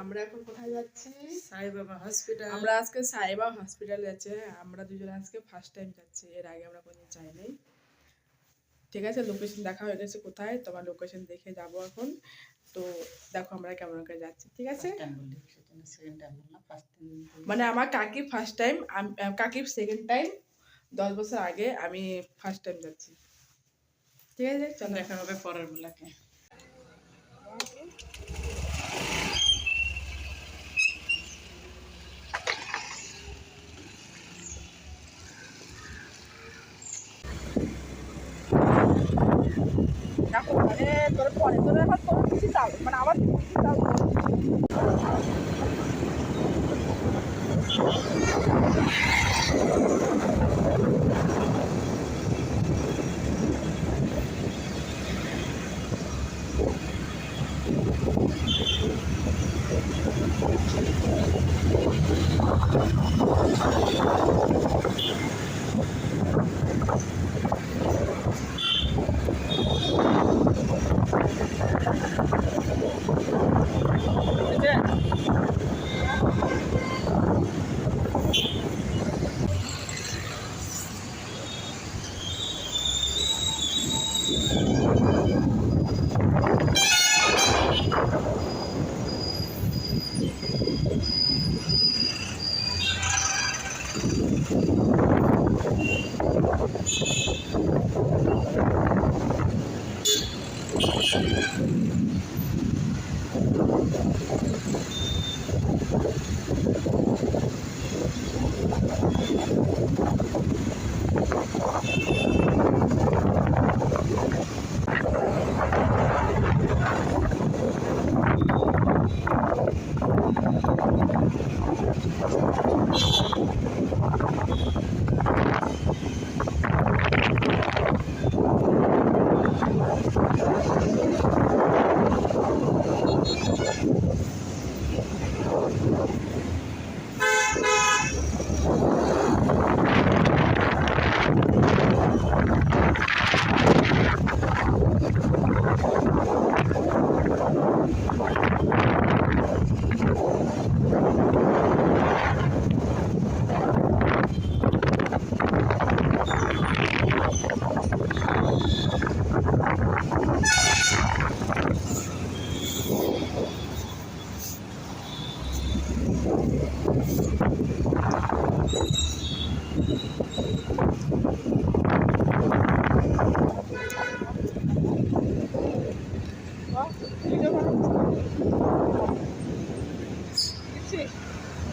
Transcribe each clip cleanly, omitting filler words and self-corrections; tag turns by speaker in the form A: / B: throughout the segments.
A: আমরা এখন কোথায় যাচ্ছি?
B: সাই বাবা হসপিটাল।
A: আমরা আজকে সাই বাবা হসপিটাল যাচ্ছি। আমরা দুজন আজকে ফার্স্ট টাইম যাচ্ছি, এর আগে আমরা কোনোদিন যাইনি। ঠিক আছে, লোকেশন দেখা হয়ে গেছে কোথায়, তোমার লোকেশন দেখে যাব এখন। তো দেখো আমরা কেমন করে যাচ্ছি। ঠিক আছে, মানে আমার কাকি ফার্স্ট টাইম, কাকির সেকেন্ড টাইম। 10 বছর আগে আমি ফার্স্ট টাইম যাচ্ছি। ঠিক আছে, চলো
B: দেখা হবে পরের বেলাকে।
A: দেখো মানে তোর পরে তোর এখন তোর কিছু চাও, মানে আবার কিছু চাও।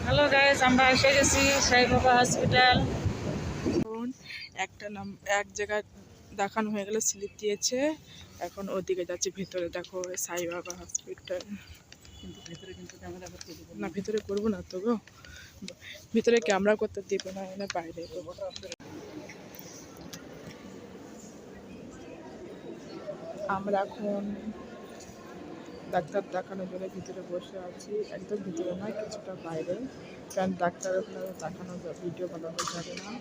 B: হ্যালো গাইস, আমরা এসে গেছি সাই বাবা হসপিটাল।
A: এক জায়গায় দেখানো হয়ে গেলে স্লিপ দিয়েছে, এখন ওদিকে যাচ্ছি ভেতরে। দেখো সাই বাবা হসপিটাল।
B: কিন্তু ভেতরে কিন্তু ক্যামেরা করতে দিব
A: না, ভেতরে করবো না তো গো, ভিতরে ক্যামেরা করতে দিব না, এনে বাইরে করবো। আমরা এখন ডাক্তার দেখানোর জন্য ভিতরে বসে আছি, একদম ভিতরে নয়, কিছুটা বাইরে, কারণ ডাক্তার ওখানে দেখানো ভিডিও বানানো যাবে না।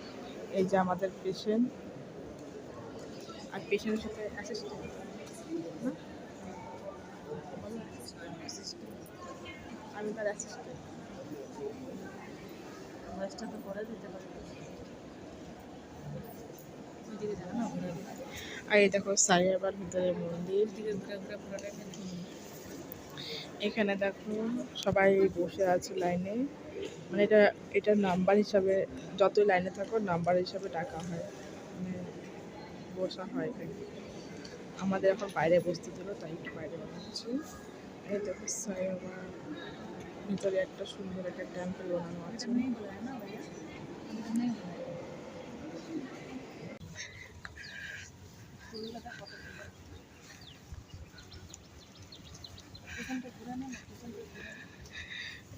A: এই যে আমাদের পেশেন্ট, আর পেশেন্টের সাথে অ্যাসিস্ট্যান্ট, আমি তার অ্যাসিস্ট্যান্ট।
B: ভয়েসটা তো পরে দিতে পারি।
A: আর এই দেখো সাই বাবার ভিতরে মন্দির। এখানে দেখো সবাই বসে আছে লাইনে, মানে এটা নাম্বার হিসাবে, যত লাইনে থাকো নাম্বার হিসাবে ডাকা হয়, মানে বসা হয় এখানে। আমাদের এখন বাইরে বসতে দিল, তাই একটু বাইরে বসছি। এই দেখো সাই বাবার ভিতরে একটা সুন্দর একটা টেম্পল বানানো আছে।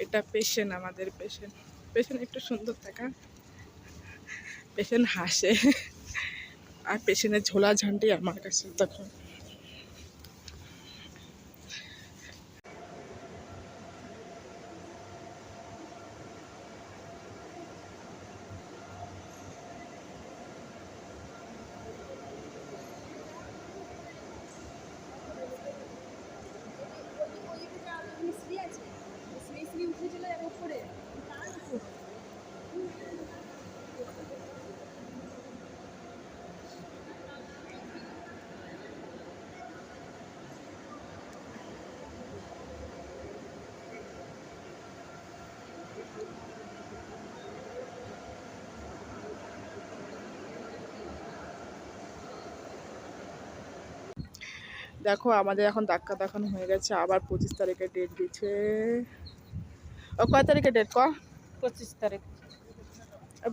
A: এটা পেশেন্ট, আমাদের পেশেন্ট। পেশেন্ট একটু সুন্দর থাকা, পেশেন্ট হাসে, আর পেশেন্টের ঝোলা ঝান্ডি আমার কাছে দেখো। দেখো আমাদের এখন ধাক্কা দেখানো হয়ে গেছে, আবার 25 তারিখে ডেট দিচ্ছে। ও কয় তারিখে ডেট ক?
B: 25 তারিখ।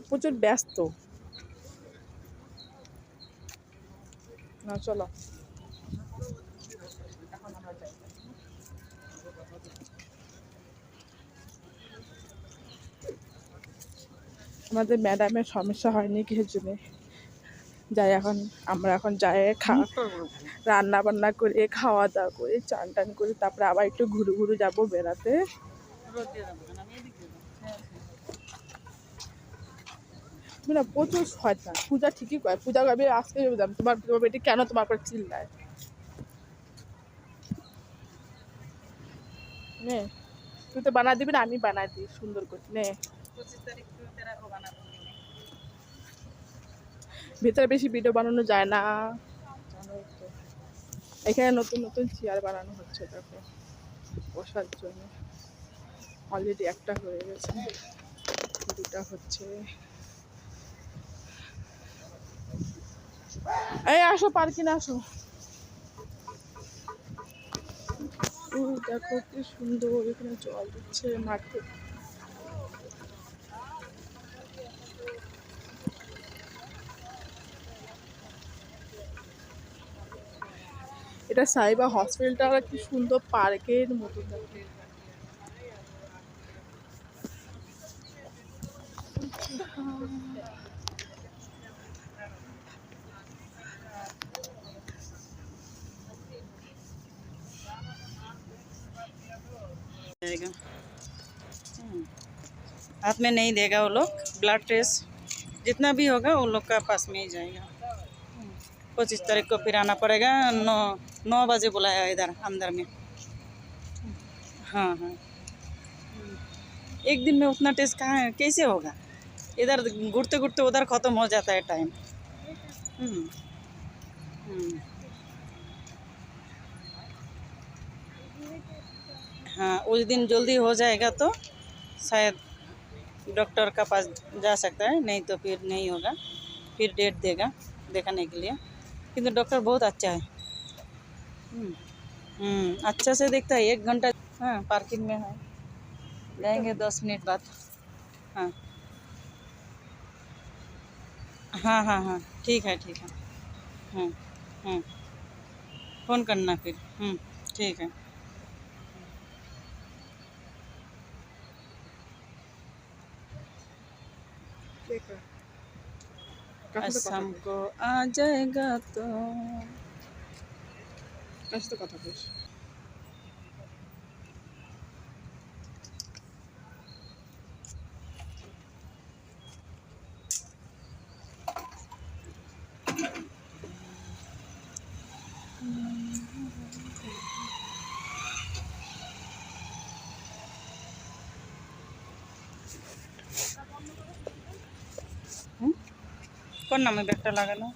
A: প্রচুর ব্যস্ত না, চলো এখন আমরা যাই। আমাদের ম্যাডামের সমস্যা হয়নি কিসের জন্য যাই, এখন আমরা এখন যাই রান্না বান্না করে খাওয়া দাওয়া করে চান টান করে তারপরে আবার একটু ঘুরু ঘুরু যাবো বেড়াতে। না প্রচুর শয়তান, পূজা ঠিকই কয়, পূজা করবে আজকে যাবো তোমার বেটি কেন তোমার পর চিল্লায়। নে তুই তো বানা দিবি না, আমি বানাই দিই সুন্দর করে নে।
B: 25 তারিখ তেরা को বানাবো।
A: ভিতরে বেশি ভিডিও বানানো যায় না, জানোই তো। এখানে নতুন নতুন চেয়ার বানানো হচ্ছে দেখো বসার জন্য, অলরেডি একটা হয়ে গেছে, দুটা হচ্ছে। এই আসো পার্কিং আসো। দেখো কি সুন্দর এখানে জল দিচ্ছে মাঠে। এটা সাইবা হসপিটালটা কি সুন্দর পার্কের মতো দেখো।
B: जाएगा। हाथ में नहीं देगा वो लोग, ब्लड टेस्ट जितना भी होगा वो लोग का पास में ही जाएगा। 25 तारीख को फिर आना पड़ेगा। 9 बजे बुलाया इधर अंदर में। हाँ हाँ, एक दिन में उतना टेस्ट कहाँ कैसे होगा, इधर घुटते घुटते उधर ख़त्म हो जाता है टाइम। हाँ, उस दिन जल्दी हो जाएगा तो शायद डॉक्टर का पास जा सकता है, नहीं तो फिर नहीं होगा, फिर डेट देगा दिखाने के लिए। किंतु डॉक्टर बहुत अच्छा है। अच्छा से देखता है। 1 घंटा हाँ पार्किंग में है, जाएंगे 10 मिनट बाद। हाँ हाँ हाँ हाँ, ठीक है ठीक है। फ़ोन करना फिर। ठीक है। शाम को आ जाएगा तो
A: কাছে তো কথা বলিস।
B: কোন নামে ব্যাগটা লাগানো?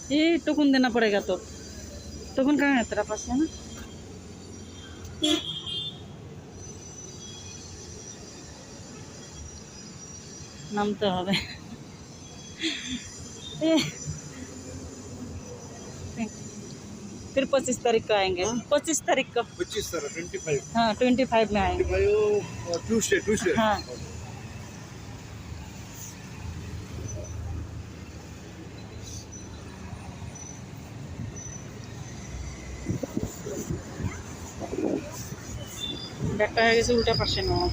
B: ये टोकन देना पड़ेगा तो टोकन कहाँ है तेरा पास है ना? नाम तो है फिर 25 तारीख को आएंगे। 25 तारीख को
C: 25
B: हाँ 25 में आएंगे।
C: ट्यूसडे
B: हाँ ব্যাগটা হয়ে গেছে উল্টা পাশে নেওয়া।